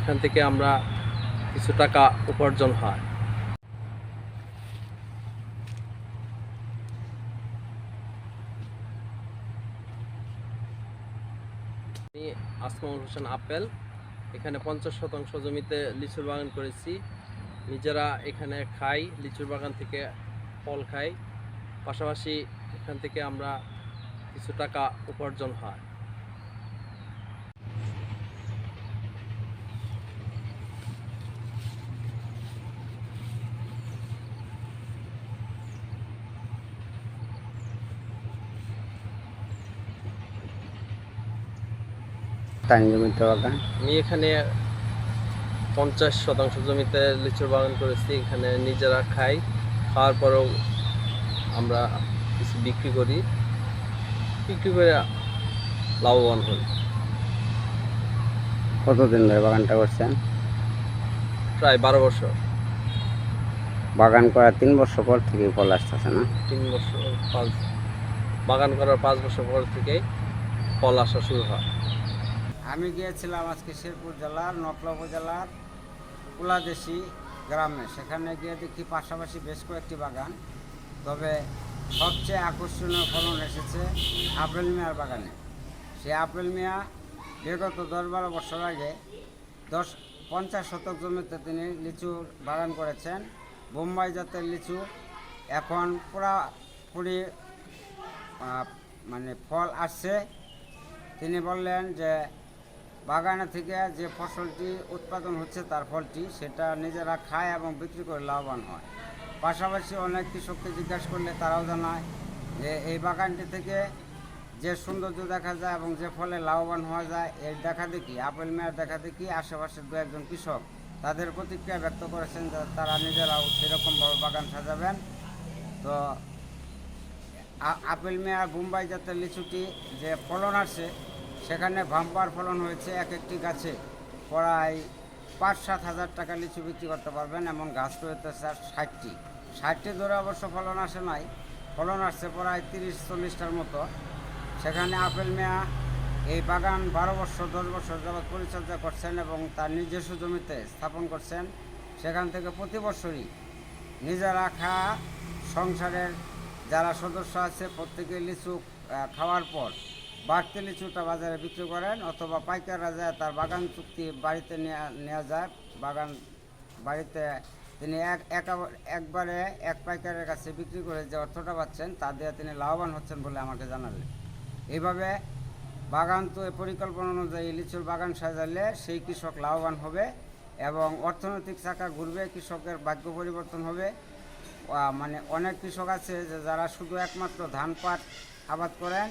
এখান থেকে আমরা কিছু টাকা উপার্জন হয়। আমি আসমাউল হোসেন আপেল, এখানে 50% জমিতে লিচুর বাগান করেছি। নিজেরা এখানে খাই, লিচুর বাগান থেকে ফল খাই, পাশাপাশি এখান থেকে আমরা কিছু টাকা উপার্জন হয়। আমি এখানে 50% জমিতে লিচুর বাগান করেছি। এখানে নিজেরা খাই, খাওয়ার পরেও আমরা কিছু বিক্রি করে লাভবান হই। কতদিন ধরে বাগানটা করছেন? প্রায় 12 বছর। বাগান করার 3 বছর পর থেকে ফল আসতেছে না? 3 বছর, বাগান করার 5 বছর পর থেকেই ফল আসা শুরু হয়। আমি গিয়েছিলাম আজকে শেরপুর জেলার নকলা উপজেলার কুলাদেশি গ্রামে। সেখানে গিয়ে দেখি পাশাপাশি বেশ কয়েকটি বাগান, তবে সবচেয়ে আকর্ষণীয় ফলন এসেছে আপেল মিয়ার বাগানে। সেই আপেল মিয়া বিগত 10-12 বছর আগে 50 শতক জমিতে তিনি লিচুর বাগান করেছেন, বোম্বাই জাতের লিচু। এখন পুরোপুরি মানে ফল আসছে। তিনি বললেন যে বাগানে থেকে যে ফসলটি উৎপাদন হচ্ছে তার ফলটি সেটা নিজেরা খায় এবং বিক্রি করে লাভবান হয়। পাশাপাশি অনেক কৃষককে জিজ্ঞাসা করলে তারাও জানায় যে এই বাগানটি থেকে যে সৌন্দর্য দেখা যায় এবং যে ফলে লাভবান হওয়া যায়, এর দেখা দেখি আপেল মেয়ার দেখা দেখি আশেপাশের 2-1 কৃষক তাদের প্রতিক্রিয়া ব্যক্ত করেছেন যে তারা নিজেরাও সেরকমভাবে বাগান সাজাবেন। তো আপেল মেয়ার বোম্বাই জাতের লিচুটি যে ফলন আসছে সেখানে ভাম্পার ফলন হয়েছে। এক একটি গাছে প্রায় 5-7 হাজার টাকা লিচু বিক্রি করতে পারবেন, এমন গাছ রয়েছে 60টি ধরে অবশ্য ফলন আসে নাই, ফলন আসছে প্রায় 30-40টার মতো। সেখানে আপেল মিয়া এই বাগান 12 বছর 10 বছর যাবৎ পরিচর্যা করছেন এবং তার নিজস্ব জমিতে স্থাপন করছেন। সেখান থেকে প্রতি বছরই নিজেরা খাওয়া, সংসারের যারা সদস্য আছে প্রত্যেকে লিচু খাওয়ার পর বাড়তি লিচুটা বাজারে বিক্রি করেন, অথবা পাইকাররা যায় তার বাগান চুক্তি বাড়িতে নেওয়া যায়। বাগান বাড়িতে তিনি একবারে এক পাইকারের কাছে বিক্রি করে যে অর্থটা পাচ্ছেন তা দিয়ে তিনি লাভবান হচ্ছেন বলে আমাকে জানালেন। এইভাবে বাগান তো পরিকল্পনা অনুযায়ী লিচুর বাগান সাজালে সেই কৃষক লাভবান হবে এবং অর্থনৈতিক চাকা ঘুরবে, কৃষকের ভাগ্য পরিবর্তন হবে। মানে অনেক কৃষক আছে যে যারা শুধু একমাত্র ধান পাট আবাদ করেন,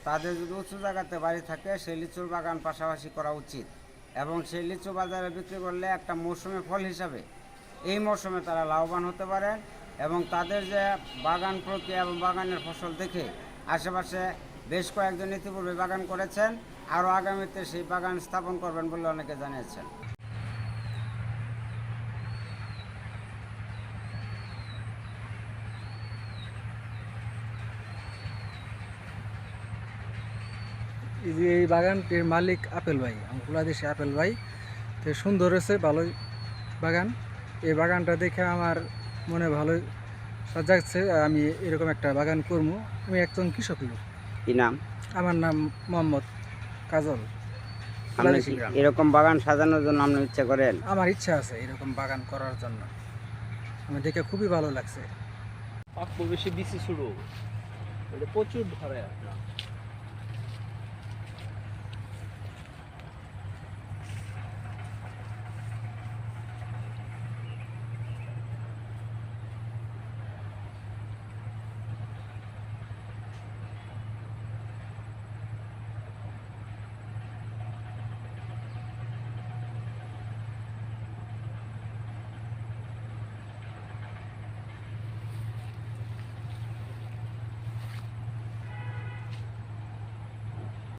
তাদের যদি উঁচু জায়গাতে বাড়ি থাকে সেই লিচুর বাগান পাশাপাশি করা উচিত এবং সেই লিচু বাজারে বিক্রি করলে একটা মৌসুমি ফল হিসাবে এই মৌসুমে তারা লাভবান হতে পারেন এবং তাদের যে বাগান প্রক্রিয়া এবং বাগানের ফসল দেখে আশেপাশে বেশ কয়েকজন ইতিপূর্বে বাগান করেছেন, আরও আগামীতে সেই বাগান স্থাপন করবেন বলে অনেকে জানিয়েছেন। এই বাগানটির মালিক আপেল ভাই, বাংলাদেশি আপেল ভাই। তো সুন্দর হয়েছে, ভালোই বাগান। এই বাগানটা দেখে আমার মনে ভালোই সাজাচ্ছে, আমি এরকম একটা বাগান করবো। আমি একজন কৃষক লোক। কি নাম? আমার নাম মোহাম্মদ কাজল। এরকম বাগান সাজানোর জন্য আপনি ইচ্ছা করেন? আমার ইচ্ছা আছে এরকম বাগান করার জন্য, আমার দেখে খুবই ভালো লাগছে। বেশি বিসি শুরু প্রচুর ধরে আপনার